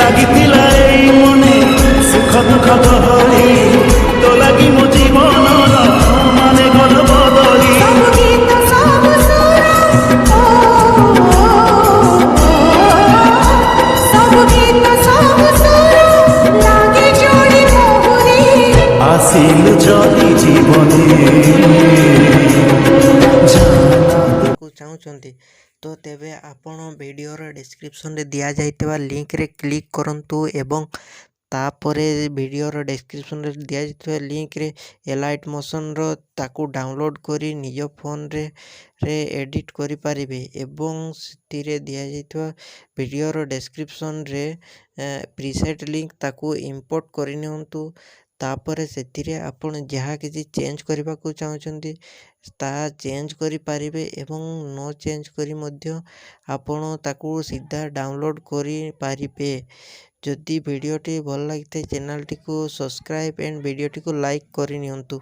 ଲାଗିଥିଲା ଏଇ ମନେ ସୁଖ ଦୁଃଖ ଗହଳି ତୋ ଲାଗି ମୋ ଜୀବନର ମାନେ ଗଲ ବଦଳି ସବୁ ଗୀତ ସବୁ ସୁର ସବୁ ଗୀତ ସବୁ ସୁର ଲାଗେ ଯୋଡ଼ି ମୋହରେ ଆସିଲୁ ଯଦି ଜୀବନେ ଚାହୁଁଛନ୍ତି ତ ତେବେ ଆପଣ ଭିଡ଼ିଓର ଡେସ୍କ୍ରିପସନ୍ରେ ଦିଆଯାଇଥିବା ଲିଙ୍କରେ କ୍ଲିକ୍ କରନ୍ତୁ ଏବଂ ତାପରେ ଭିଡ଼ିଓର ଡେସ୍କ୍ରିପସନ୍ରେ ଦିଆଯାଇଥିବା ଲିଙ୍କରେ ଏଲାଇଟ୍ ମୋସନ୍ର ତାକୁ ଡାଉନଲୋଡ଼୍ କରି ନିଜ ଫୋନ୍ରେ ଏଡ଼ିଟ୍ କରିପାରିବେ ଏବଂ ସେଥିରେ ଦିଆଯାଇଥିବା ଭିଡ଼ିଓର ଡେସ୍କ୍ରିପସନ୍ରେ ପ୍ରିସେଟ୍ ଲିଙ୍କ ତାକୁ ଇମ୍ପୋର୍ଟ କରିନିଅନ୍ତୁ। ତାପରେ ସେଥିରେ ଆପଣ ଯାହା କିଛି ଚେଞ୍ଜ କରିବାକୁ ଚାହୁଁଛନ୍ତି ତାହା ଚେଞ୍ଜ କରିପାରିବେ ଏବଂ ନ ଚେଞ୍ଜ କରି ମଧ୍ୟ ଆପଣ ତାକୁ ସିଧା ଡାଉନଲୋଡ଼୍ କରିପାରିବେ। ଯଦି ଭିଡ଼ିଓଟି ଭଲ ଲାଗିଥାଏ ଚ୍ୟାନେଲଟିକୁ ସବସ୍କ୍ରାଇବ୍ ଆଣ୍ଡ ଭିଡ଼ିଓଟିକୁ ଲାଇକ୍ କରିନିଅନ୍ତୁ।